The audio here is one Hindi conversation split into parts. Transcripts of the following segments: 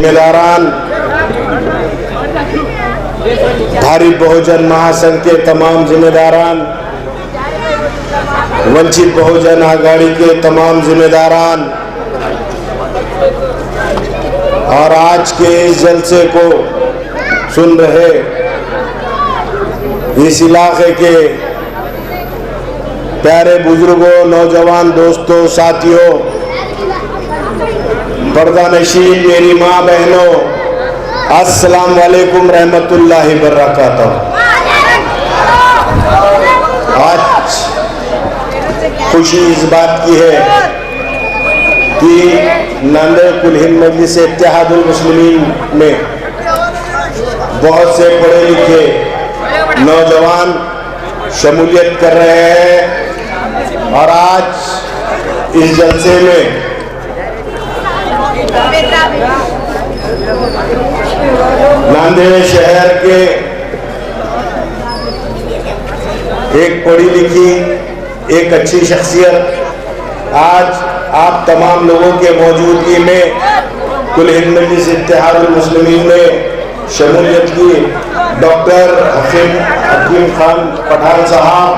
जिम्मेदारान, भारिप बहुजन महासंघ के तमाम जिम्मेदारान, वंचित बहुजन आघाड़ी के तमाम जिम्मेदारान और आज के इस जलसे को सुन रहे इस इलाके के प्यारे बुजुर्गों, नौजवान दोस्तों, साथियों, पर्दानशीन मेरी माँ बहनों, अस्सलाम वालेकुम रहमतुल्लाहि बरकातहू। आज खुशी इस बात की है कि नांदेड़ कुल हिंद मजलिस इत्तेहादुल मुस्लिमीन में बहुत से पढ़े लिखे नौजवान शमूलियत कर रहे हैं और आज इस जलसे में नांदेड़ शहर के एक पढ़ी लिखी, एक अच्छी शख्सियत आज आप तमाम लोगों के मौजूदगी में कुल हिंद मजलिस इत्तेहादुल मुस्लिमीन में शमूलियत की डॉक्टर हकीम खान पठान साहब,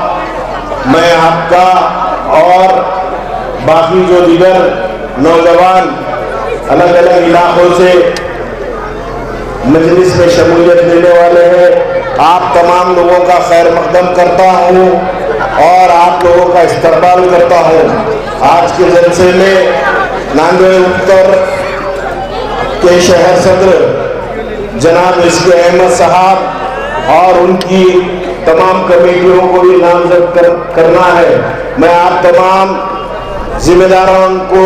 मैं आपका और बाकी जो दीगर नौजवान अलग अलग इलाकों से मजलिस में शमूलियत लेने वाले हैं, आप तमाम लोगों का खैर मकदम करता हूँ और आप लोगों का इस्तकबाल करता हूँ। आज के जलसे में नांदेड़ उत्तर के शहर सदर जनाब इसके अहमद साहब और उनकी तमाम कमेटियों को भी नामजद करना है। मैं आप तमाम जिम्मेदारों को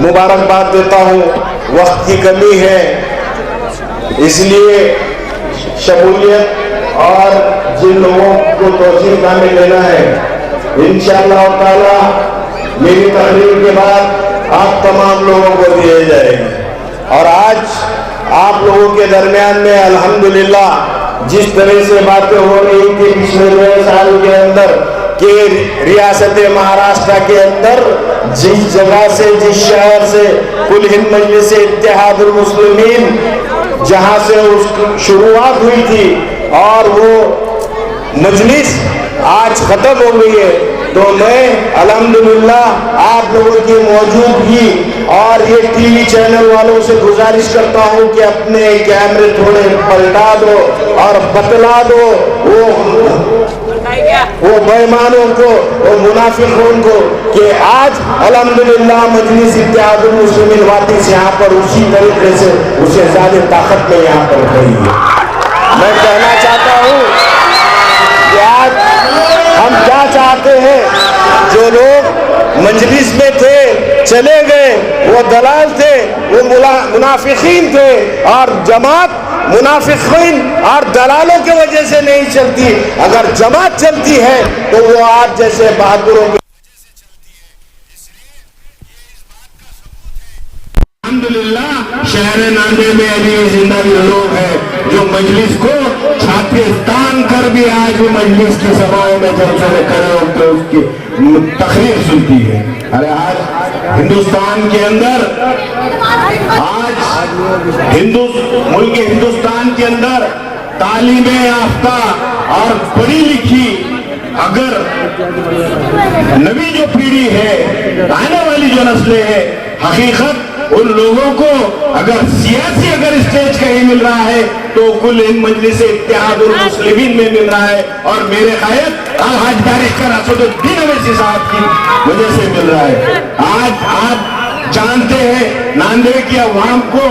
मुबारकबाद देता हूँ। वक्त की कमी है, इसलिए शमूलियत और जिन लोगों को तौसीक़ में लेना है, इंशाअल्लाह ताला मेरी तकरीर के बाद आप तमाम लोगों को दिए जाएंगे। और आज आप लोगों के दरमियान में अल्हम्दुलिल्लाह जिस तरह से बातें हो रही थी पिछले 2 साल के अंदर कि रियासत महाराष्ट्र के अंदर जिस जगह से, जिस शहर से कुल हिंद मजलिस इत्तेहादुल मुस्लिमीन जहां से उसकी शुरुआत हुई थी और वो मजलिस आज खत्म हो गई है, तो मैं अल्हम्दुलिल्लाह आप लोगों की मौजूदगी और ये टीवी चैनल वालों से गुजारिश करता हूं कि अपने कैमरे थोड़े पलटा दो और बतला दो वो बेईमानों को, वो मुनाफिकों को कि आज अल्हम्दुलिल्लाह मजलिस इत्तेहादुल मुस्लिमीन वापस यहाँ पर उसी तरीके से उससे ज्यादा ताकत में यहाँ पर खड़ी है। मैं कहना चाहता हूँ कि आज हम क्या चाहते हैं, जो लोग मजलिस में थे चले गए, वो दलाल थे, वो मुनाफिकीन थे और जमात मुनाफिकीन और दलालों की वजह से नहीं चलती। अगर जमात चलती है तो वो आप जैसे बहादुरों की अल्हम्दुलिल्लाह शहर नांदेड़ में अभी जिंदा लोग हैं जो मजलिस को छात्रस्तान कर भी आज भी मजलिस की सभाओं में जब से खड़े होकर उसकी तकरीर सुनती है। अरे आज हिंदुस्तान के अंदर, आज मुल्क हिंदुस्तान के अंदर तालीम याफ्ता और पढ़ी लिखी अगर नवी जो पीढ़ी है, आने वाली जो नस्लें हैं, हकीकत उन लोगों को अगर सियासी स्टेज कहीं मिल रहा है तो कुल हिंद मजलिस इत्तेहादुल मुस्लिमीन में मिल रहा है और मेरे कायद आज बैरिस्टर असदुद्दीन अवैसी साहब की वजह से मिल रहा है। आज आप जानते हैं नांदेड़ की अवाम को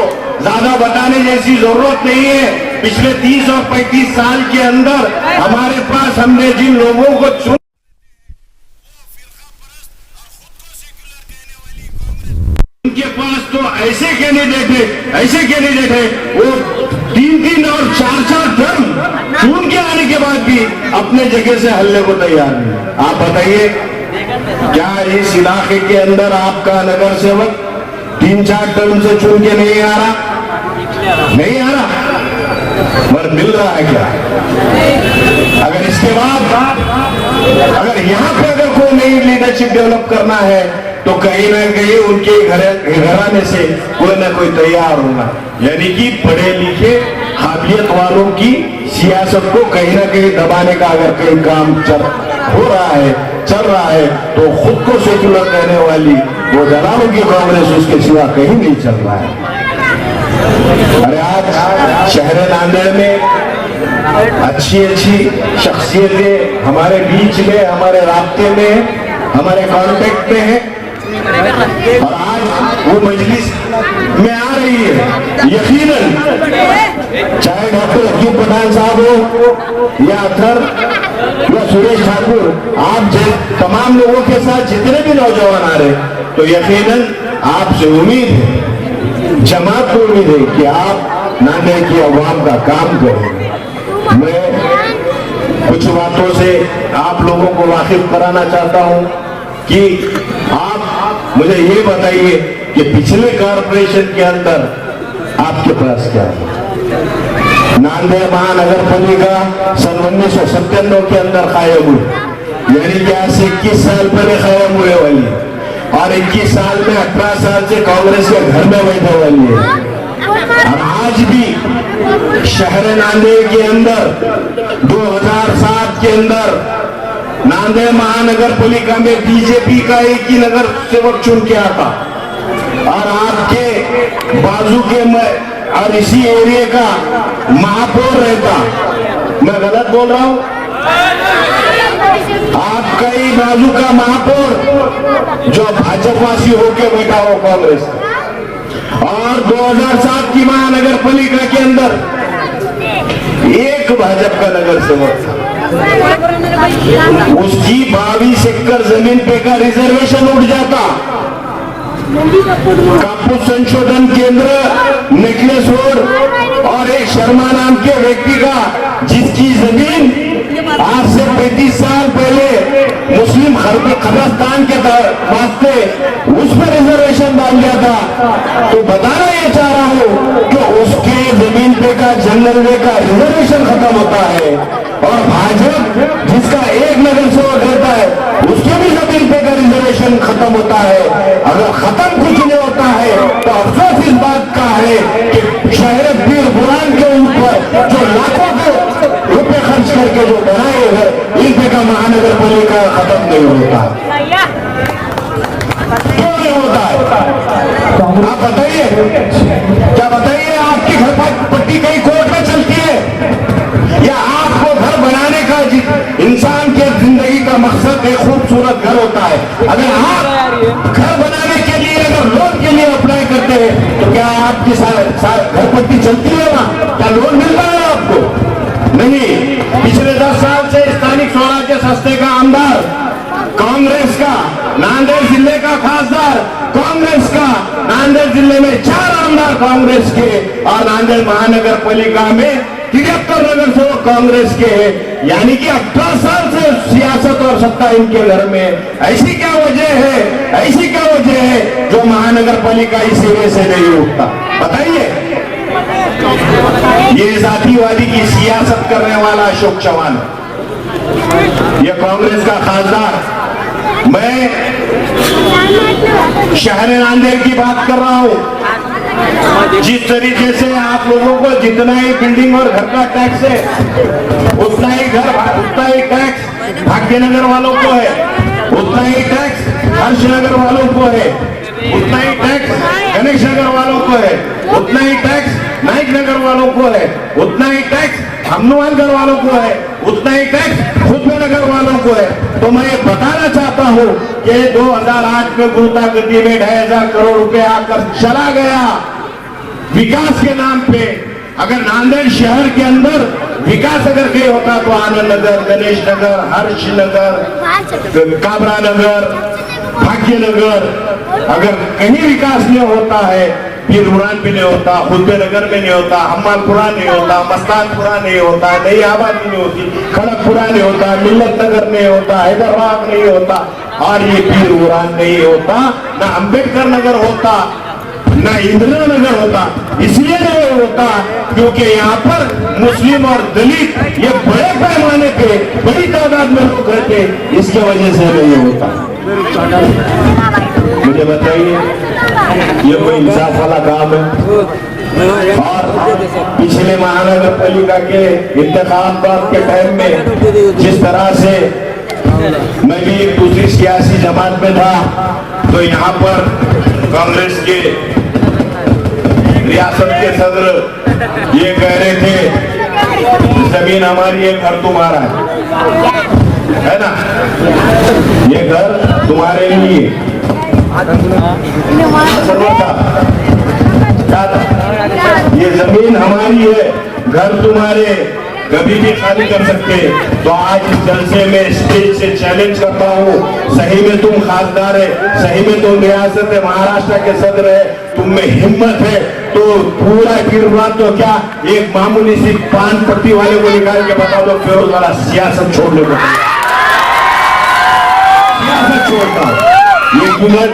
ज्यादा बताने जैसी जरूरत नहीं है। पिछले 30 और 35 साल के अंदर हमारे पास हमने जिन लोगों को चुन उनके पास तो ऐसे कैंडिडेट है वो 3 और 4 टर्म चुन के आने के बाद भी अपने जगह से हलने को तैयार नहीं। आप बताइए क्या इस इलाके के अंदर आपका नगर सेवक 3-4 टर्म से चुन के नहीं आ रहा? मगर मिल रहा है क्या? अगर इसके बाद अगर यहाँ पे अगर कोई नई लीडरशिप डेवलप करना है तो कहीं ना कहीं उनके घराने से कोई ना कोई तैयार होगा। यानी कि पढ़े लिखे काबिलियत वालों की सियासत को कहीं ना कहीं दबाने का अगर कहीं काम चल रहा है तो खुद को सेक्युलर कहने वाली वो जलालों की कांग्रेस उसके सिवा कहीं नहीं चल रहा है। अरे आज शहर नांदेड़ में अच्छी शख्सियतें हमारे बीच में, हमारे रास्ते में, हमारे कांटेक्ट में है और आज वो मजलिस में आ रही है। यकीनन चाहे डॉक्टर हकीम पठान साहब हो या अतर या सुरेश ठाकुर, आप तमाम लोगों के साथ जितने भी नौजवान आ रहे, तो यकीनन आपसे उम्मीद है, जमात को उम्मीद है कि आप नांदेड़ की अवाम का काम करेंगे। मैं कुछ बातों से आप लोगों को वाकिफ कराना चाहता हूं कि आप मुझे ये बताइए कि पिछले कॉर्पोरेशन के अंदर आपके पास क्या है। नांदेड़ महानगर पालिका सन 1997 के अंदर कायम हुई, यानी कि आज से 21 साल पहले कायम हुए वाली है और 21 साल में 18 साल से कांग्रेस के घर में बैठे वाली है। और आज भी शहर नांदेड़ के अंदर 2007 के अंदर नांदेड़ महानगर पालिका में बीजेपी का एक ही नगर सेवक चुन के आता और आपके बाजू के और इसी एरिया का महापौर रहता। मैं गलत बोल रहा हूं? आपका ही बाजू का महापौर जो भाजपासी होके बैठा हो कांग्रेस, और 2007 की महानगर पालिका के अंदर एक भाजपा का नगर सेवक था। उसकी 22 एकड़ जमीन पे का रिजर्वेशन उठ जाता। कापूस संशोधन केंद्र, नेकलेस रोड और एक शर्मा नाम के व्यक्ति का, जिसकी जमीन आज से 35 साल पहले मुस्लिम कब्रिस्तान के वास्ते उस पर रिजर्वेशन डाल दिया था। तो बताना ये चाह रहा हूं कि उसके जमीन पे का जंगल में का रिजर्वेशन खत्म होता है और भाजपा जिसका एक नगर सेवक रहता है उसके भी जमीन पे का रिजर्वेशन खत्म होता है। अगर खत्म कुछ नहीं होता है तो अफसोस इस बात का है कि शहर पीर बुरान के ऊपर जो लाखों रुपए खर्च करके जो बनाए गए इन पे का महानगर पालिका खत्म नहीं होता। क्यों नहीं होता है? आप बताइए, क्या बताइए, आपकी घर पट्टी कहीं कोर्ट में चलती है या आपको घर बनाने का इंसान के जिंदगी का मकसद एक खूबसूरत घर होता है। अगर आप घर बनाने के लिए अगर लोन के लिए अप्लाई करते हैं तो क्या आपकी घर पट्टी चलती है? वहां क्या लोन मिलता है आपको? नहीं। पिछले 10 साल से स्थानिक स्वराज्य संस्था का आमदार कांग्रेस का, नांदेड़ जिले का खासदार कांग्रेस का, नांदेड़ जिले में 4 आमदार कांग्रेस के और नांदेड़ महानगर पालिका में 73 नगर सेवक कांग्रेस के हैं। यानी कि 18 साल से सियासत और सत्ता इनके घर में। ऐसी क्या वजह है, ऐसी क्या वजह है जो महानगर पालिका इस एरिया से नहीं उठता? बताइए। ये जातिवादी की सियासत करने वाला अशोक चौहान, ये कांग्रेस का खासदार। मैं शहर नांदेड़ की बात कर रहा हूं। जिस तरीके से आप लोगों को जितना ही बिल्डिंग और घर का टैक्स है उतना ही टैक्स भाग्यनगर वालों को है, उतना ही टैक्स हर्षनगर वालों को है, उतना ही टैक्स गणेश नगर वालों को है, उतना ही टैक्स नाइक नगर वालों को है, उतना ही टैक्स हनुमानगढ़ वालों को है, उतना ही टैक्स खुदनगर वालों को है। तो मैं ये बताना चाहता हूं कि 2008 में गुरुतागति में 2,500 करोड़ रुपए आकर चला गया विकास के नाम पे। अगर नांदेड़ शहर के अंदर विकास अगर कहीं होता तो आनंद नगर, गणेश नगर, हर्ष नगर, काबरा नगर, भाग्यनगर, अगर कहीं विकास नहीं होता है, पीर बुरान भी नहीं होता, खुदबे नगर में नहीं होता, हम्मालपुरा नहीं होता, मस्तानपुरा नहीं होता, नई आबादी नहीं होती, खड़गपुरा नहीं होता, मिल्लत नगर नहीं होता, हैदराबाद नहीं होता और ये पीर बुरान नहीं होता, ना अंबेडकर नगर होता, ना इंदिरा नगर होता। इसलिए नहीं होता क्योंकि यहाँ पर मुस्लिम और दलित ये बड़े पैमाने पे बड़ी तादाद में लोग रहते, इसके वजह से नहीं होता। बताइए, ये कोई इंसाफ वाला काम है? और पिछले महानगर पालिका के इंतखाबात के टाइम में जिस तरह से मैं भी एक दूसरी सियासी जमात में था, तो यहाँ पर कांग्रेस के रियासत के सदर ये कह रहे थे जमीन हमारी है, घर तुम्हारा है ना, ये घर तुम्हारे लिए ये जमीन हमारी है, घर तुम्हारे, कभी भी खाली कर सकते। तो आज इस जलसे में स्टेज से चैलेंज करता हूँ, सही में तुम खासदार है, सही में तुम रियासत है, महाराष्ट्र के सदर है, तुम में हिम्मत है तो पूरा गिरवा तो क्या एक मामूली सी पान पट्टी वाले को निकाल के बता दो फिरोज वाला सियासत छोड़ने को, सियासत छोड़ता ये गुलर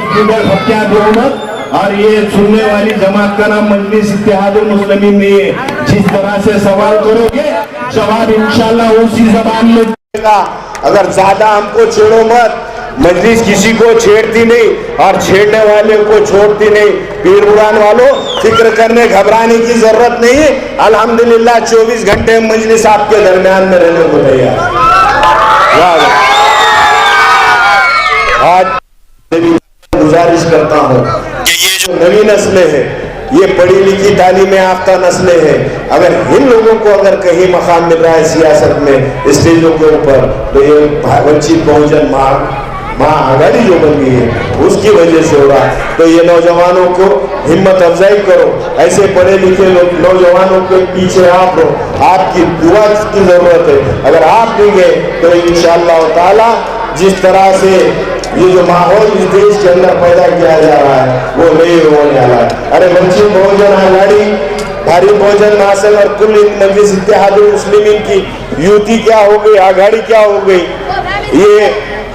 हत्या बहुमत और ये सुनने वाली जमात का नाम मजलिस इत्तेहादुल मुस्लिमीन नहीं है। जिस तरह से सवाल करोगे जवाब इंशाल्लाह उसी जबान में देगा। अगर ज्यादा हमको छेड़ो मत, मजलिस किसी को छेड़ती नहीं और छेड़ने वाले को छोड़ती नहीं। पीर बुरान वालों, फिक्र करने घबराने की जरूरत नहीं। अल्हम्दुलिल्लाह 24 घंटे मजलिस आपके दरमियान में रहने को तैयार। आज गुजारिश करता हूँ कि ये जो नई नस्लें हैं, ये पढ़ी लिखी तालीम याफ्ता नस्लें हैं, अगर इन लोगों को अगर कहीं मकाम मिल रहा है सियासत में स्टेजों के ऊपर, तो ये वंचित बहुजन महाआघाड़ी जो बन गई है उसकी वजह से हो रहा है। तो ये नौजवानों को हिम्मत अफजाई करो, ऐसे पढ़े लिखे नौजवानों के पीछे आप रहो, आपकी दुआ की जरूरत है। अगर आप नहीं गए तो इंशाअल्लाह ताला जिस तरह से ये जो माहौल इस देश के अंदर पैदा किया जा रहा है वो नहीं होने वाला है। अरे वंचित बहुजन आघाड़ी, भारी बहुजन महासंघ और कुल मजलिस इत्तेहादुल मुस्लिमीन की युति क्या हो गई, आघाड़ी क्या हो गई, ये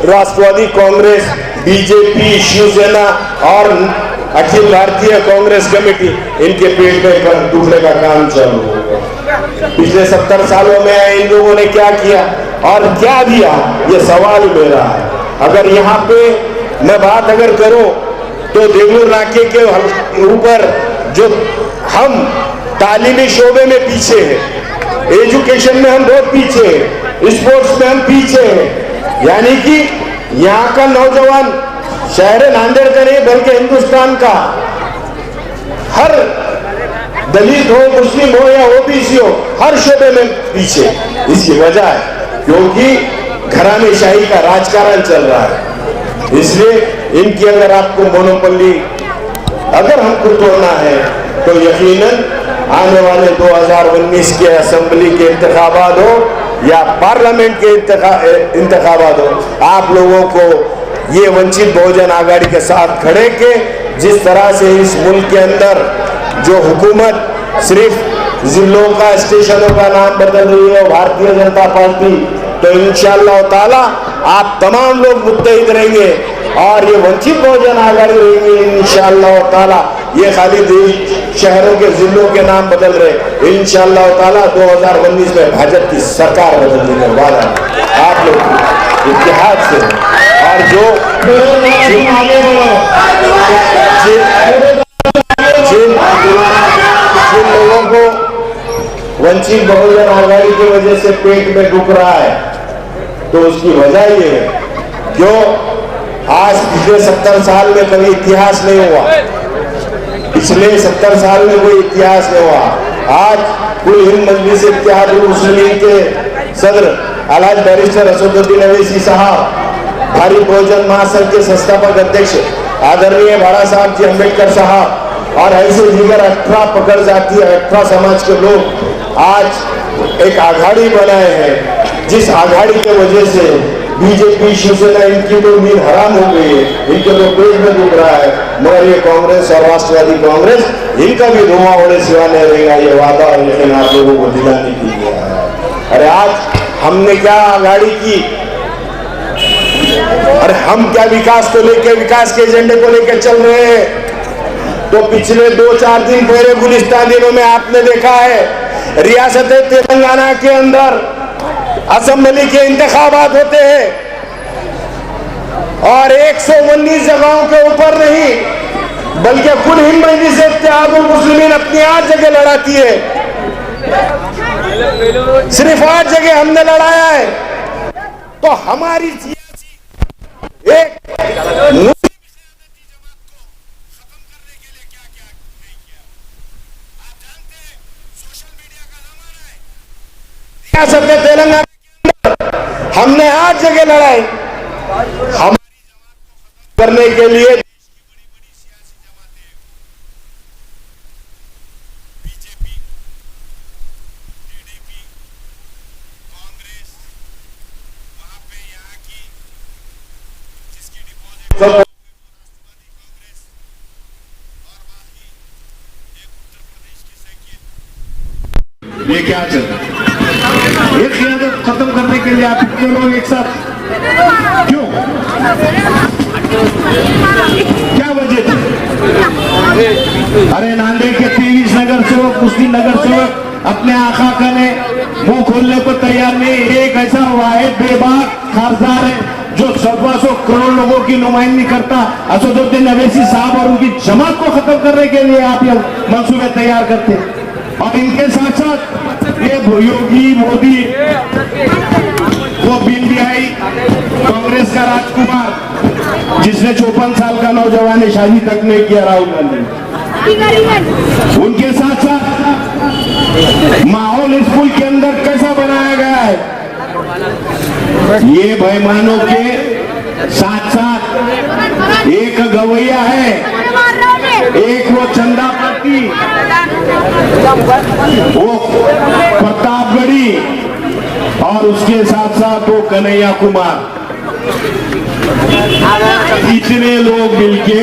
राष्ट्रवादी कांग्रेस, बीजेपी, शिवसेना और अखिल भारतीय कांग्रेस कमेटी, इनके पेट में टूटने का काम चालू हो गया। पिछले 70 सालों में इन लोगों ने क्या किया और क्या दिया, ये सवाल मेरा है। अगर यहाँ पे मैं बात अगर करूं तो देवूर नाके के ऊपर जो हम तालीमी शोबे में पीछे हैं, एजुकेशन में हम बहुत पीछे हैं, स्पोर्ट्स में हम पीछे हैं, यानी कि यहाँ का नौजवान शहर नांदेड़ का नहीं बल्कि हिंदुस्तान का हर दलित हो, मुस्लिम हो या ओबीसी हो, हर शोबे में पीछे। इसकी वजह है क्योंकि घरानेशाही का राजकारण चल रहा है। इसलिए इनकी अगर आपको मोनोपोली अगर हमको तोड़ना है तो यकीनन आने वाले 2019 के असेंबली के इंतखाबात हो या पार्लियामेंट के इंतखाबात हो, आप लोगों को ये वंचित बहुजन आघाड़ी के साथ खड़े के जिस तरह से इस मुल्क के अंदर जो हुकूमत सिर्फ जिलों का, स्टेशनों का नाम बदल रही है भारतीय जनता पार्टी, तो इंशाअल्लाह ताला आप तमाम लोग मुत्तहिद रहेंगे और ये वंचित बहुजन आघाड़ी रहेंगे इंशाअल्लाह ताला। ये खाली देश शहरों के जिलों के नाम बदल रहे, इंशाअल्लाह ताला 2019 में भाजपा की सरकार बदलने का वादा आप लोग इतिहाद से। और जो जिन लोगों को वंचित बहुजन आघाड़ी की वजह से पेट में दुख रहा है तो उसकी वजह ये है क्यों आज पिछले 70 साल में कभी इतिहास नहीं हुआ, पिछले 70 साल में कोई इतिहास नहीं हुआ। आज कुल हिंद मजलिस इत्तेहादुल मुस्लिमीन के सदर अलहाज बैरिस्टर असदुद्दीन अवैसी साहब, भारी बहुजन महासंघ के संस्थापक अध्यक्ष आदरणीय बाड़ा साहब जी अम्बेडकर साहब और ऐसे दीगर 18 पकड़ जाती 18 समाज के लोग आज एक आघाड़ी बनाए हैं, जिस आघाड़ी के वजह से बीजेपी, शिवसेना इनकी तो नींद हराम हो गई है, इनके तो पेट में दुख रहा है, मगर ये कांग्रेस और राष्ट्रवादी कांग्रेस इनका भी धुआं होने सिवा नहीं रहेगा, ये वादा और लेकिन आप लोगों को दिलाने की गया है। अरे आज हमने क्या आघाड़ी की, अरे हम क्या विकास को लेके, विकास के एजेंडे को लेकर चल रहे हैं। तो पिछले 2-4 दिन पहले गुलिस्तान दिनों में आपने देखा है रियासत तेलंगाना के अंदर असेंबली के इंतखाबात होते हैं और 119 जगहों के ऊपर नहीं बल्कि कुल हिंद मजलिस इत्तेहादुल मुस्लिमीन अपनी 8 जगह लड़ाती है। सिर्फ 8 जगह हमने लड़ाया है। तो हमारी एक रियासत तेलंगाना हमने 8 जगह लड़ाई। हम करने के लिए ये क्या चल रहा है? एक क़यादत खत्म करने के लिए आप इतने लोग एक साथ क्यों? क्या वजह थी? अरे नांदेड़ के 23 नगर सेवक, मुस्लिम नगर सेवक अपने आका का ने मुंह खोलने को तैयार नहीं। एक ऐसा वाहिद बेबाक खासदार है जो 100 करोड़ लोगों की नुमाइंदगी करता असदुद्दीन अवैसी साहब और उनकी जमात को खत्म करने के लिए आप ये मंसूबे तैयार करते। और इनके साथ साथ ये योगी मोदी, वो बीएनडीआई कांग्रेस का राजकुमार जिसने 54 साल का नौजवान ने शादी तक नहीं किया, राहुल गांधी, उनके साथ साथ माहौल स्कूल के अंदर कैसा बनाया गया है। ये बेईमानों के साथ साथ एक गवैया है, एक वो चंदा पार्टी, वो प्रतापगढ़ी और उसके साथ साथ वो कन्हैया कुमार, इतने लोग मिलके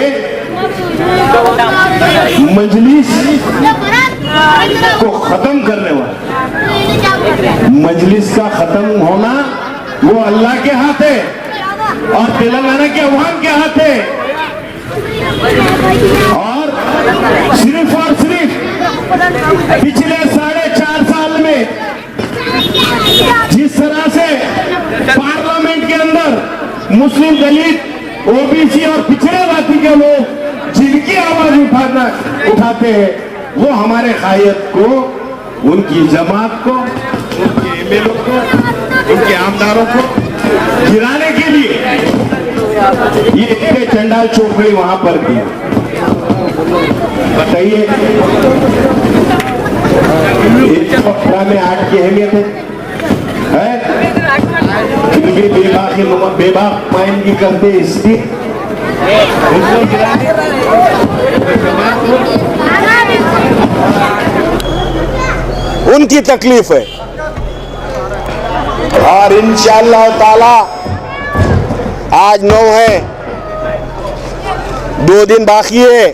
मजलिस को खत्म करने वाले। मजलिस का खत्म होना वो अल्लाह के हाथ है और तेलंगाना के अवाम के हाथ है। और सिर्फ पिछले 4.5 साल में जिस तरह से पार्लियामेंट के अंदर मुस्लिम, दलित, ओबीसी और पिछड़े जाति के लोग जिनकी आवाज उठाते हैं, वो हमारे कायद को, उनकी जमात को, उनके एमएलए को, उनके आमदारों को गिराने के लिए ये इतने चंडाल चौकड़ी वहां पर भी। बताइए में 8 की अहमियत है? बेबाक नुमाइंदगी करते इसकी उनकी तकलीफ है। और इंशाअल्लाह ताला आज 9 है, 2 दिन बाकी है।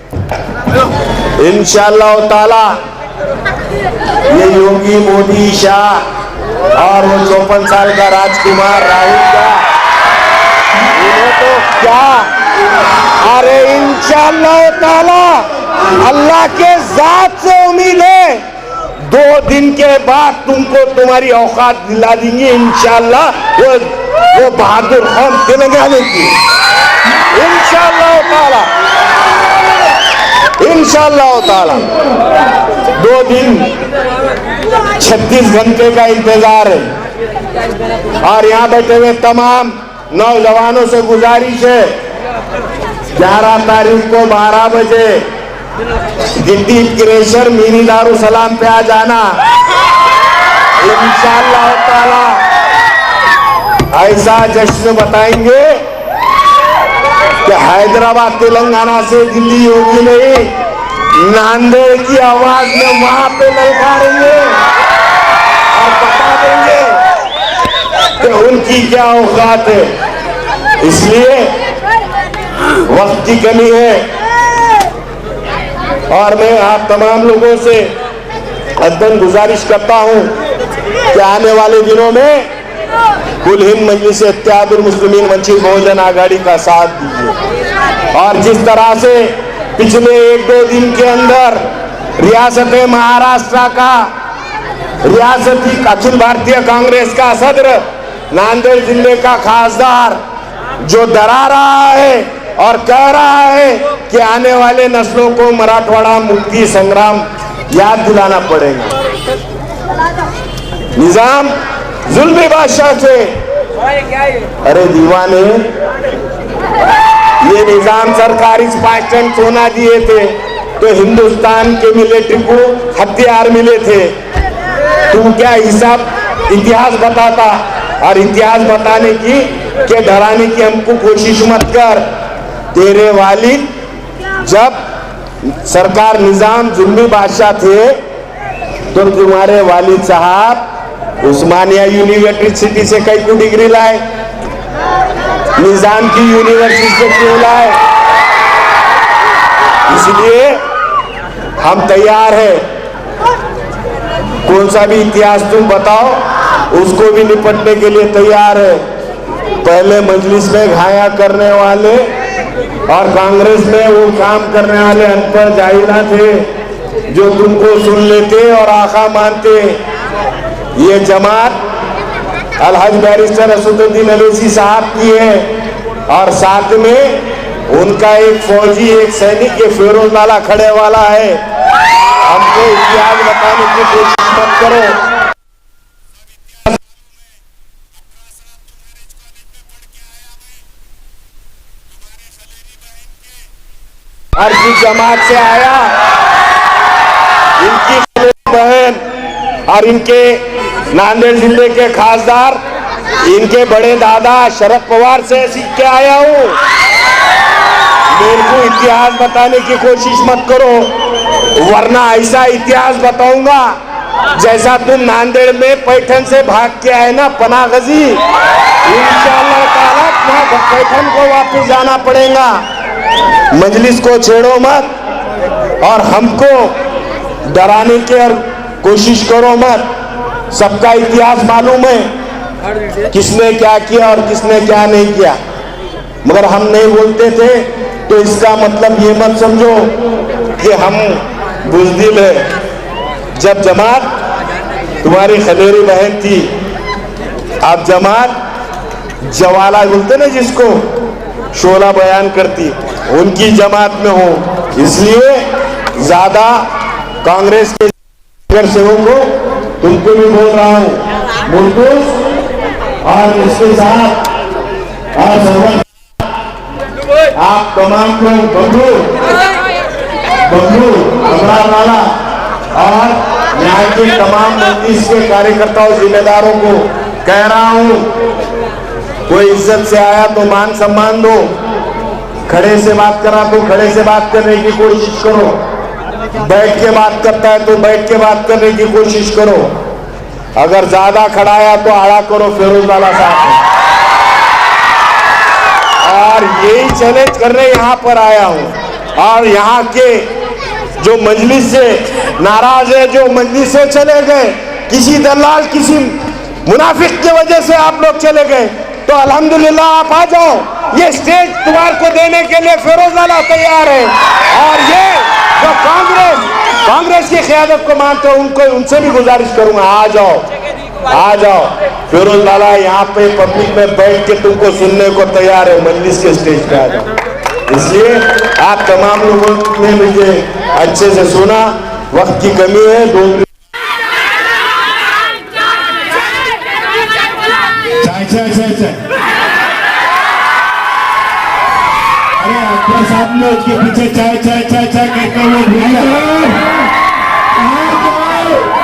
इंशाअल्लाह ताला ये योगी, मोदी, शाह और वो 54 साल का राजकुमार राहुल का, इन्हें तो क्या, अरे इंशाअल्लाह ताला अल्लाह के जात से उम्मीद है 2 दिन के बाद तुमको तुम्हारी औकात दिला देंगे इंशाअल्लाह। वो बहादुर कौम तेलंगाना की इंशाअल्लाह ताला, इंशाअल्लाह ताला 2 दिन 36 घंटे का इंतजार है। और यहाँ बैठे हुए तमाम नौजवानों से गुजारिश है, 11 तारीख को 12 बजे गिद्दी क्रेशर मीरी दारुसलाम पे आ जाना इंशाअल्लाह ताला। ऐसा जश्न बताएंगे कि हैदराबाद तेलंगाना से दिल्ली होगी नहीं, नांदेड़ की आवाज में वहां पे ललकारेंगे और बता देंगे कि उनकी क्या औकात है। इसलिए वक्त की कमी है और मैं आप तमाम लोगों से अदन गुजारिश करता हूं कि आने वाले दिनों में कुल हिंद मजलिस इत्तेहादुल मुस्लिमीन वंचित बहुजन आघाड़ी का साथ दीजिए। और जिस तरह से पिछले 1-2 दिन के अंदर रियासत महाराष्ट्र का रियासती अखिल भारतीय कांग्रेस का सदर, नांदेड़ जिले का खासदार जो डरा रहा है और कह रहा है कि आने वाले नस्लों को मराठवाड़ा मुक्ति संग्राम याद दिलाना पड़ेगा। निजाम जुल्मी बादशाह थे। अरे दीवाने, ये निजाम सरकारी 5 टन सोना दिए थे तो हिंदुस्तान के मिलिट्री को हथियार मिले थे। तू क्या हिसाब इतिहास बताता, और इतिहास बताने की के डराने की हमको कोशिश मत कर। तेरे वालिद जब सरकार निजाम जुल्मी बादशाह थे तो तुम्हारे वालिद साहब उस्मानिया यूनिवर्सिटी से कई को डिग्री लाए, निजाम की यूनिवर्सिटी से क्यों लाए? इसलिए हम तैयार हैं, कौन सा भी इतिहास तुम बताओ उसको भी निपटने के लिए तैयार है। पहले मजलिस में घाया करने वाले और कांग्रेस में वो काम करने वाले अनपढ़ जाहिला थे जो तुमको सुन लेते और आका मानते। ये जमात अलहज बैरिस्टर असदुद्दीन अवैसी साहब की है, और साथ में उनका एक फौजी, एक सैनिक, ये फिरोज लाला खड़े वाला है। हमको इतिहास बताने की कोशिश मत करो। हर की जमात से आया, इनकी बहन और इनके नांदेड़ जिले के खासदार, इनके बड़े दादा शरद पवार से सीख के आया हूं। मेरे को इतिहास बताने की कोशिश मत करो, वरना ऐसा इतिहास बताऊंगा जैसा तुम नांदेड़ में पैठन से भाग के आए ना पनागजी, इंशाअल्लाह ताला वहां पैठन को वापस जाना पड़ेगा। मजलिस को छेड़ो मत और हमको डराने की और कोशिश करो मत। सबका इतिहास मालूम है, किसने क्या किया और किसने क्या नहीं किया, मगर हम नहीं बोलते थे तो इसका मतलब ये मत समझो कि हम बुज़दिल है। जब जमात तुम्हारी खलेरी बहन थी, आप जमात जवाला बोलते ना जिसको, शोला बयान करती, उनकी जमात में हो, इसलिए ज्यादा कांग्रेस के सेवकों को तुमको भी बोल रहा हूं, मुल्को और इसके साथ आप तमाम को बंधु अमरार वाला और यहाँ के तमाम मजलिस के कार्यकर्ताओं, जिम्मेदारों को कह रहा हूं, कोई इज्जत से आया तो मान सम्मान दो, खड़े से बात करा तो खड़े से बात करने की कोशिश करो, बैठ के बात करता है तो बैठ के बात करने की कोशिश करो। अगर ज्यादा खड़ा आया तो आड़ा करो फिरोज लाला साहब। और यही चैलेंज करने यहाँ पर आया हूँ। और यहाँ के जो मजलिस से नाराज है, जो मजलिस से चले गए, किसी दलाल किसी मुनाफिक की वजह से आप लोग चले गए, तो अल्हम्दुलिल्लाह आप आ जाओ, ये स्टेज तुम्हारे को देने के लिए फिरोज लाला तैयार है। और ये जो कांग्रेस की क़यादत को मानते हो उनको, उनसे भी गुजारिश करूंगा, आ जाओ। फिरोज लाला यहाँ पे पब्लिक में बैठ के तुमको सुनने को तैयार है, मजलिस के स्टेज पे आ जाओ। इसलिए आप तमाम लोगों ने मुझे अच्छे से सुना, वक्त की कमी है, 2 अरे अकबर साहब ने उसके पीछे चाय कहकर वो भूलिया,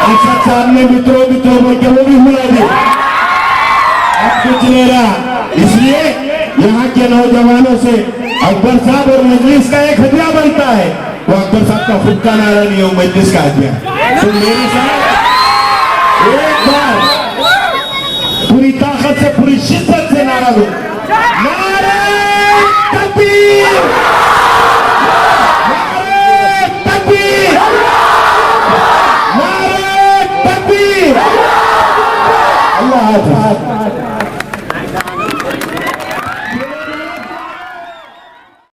असद साहब ने मित्रों बोल के वो भी भुला दी। अब कुछ नहीं रहा, इसलिए यहाँ के नौजवानों से अकबर साहब और मजलिस का एक हदिया बनता है, वो अकबर साहब का खुद का नारा नहीं हो, मजलिस का हदिया। तो मेरे साथ एक बार पूरी ताकत से, पूरी शिद्दत से नारा दो।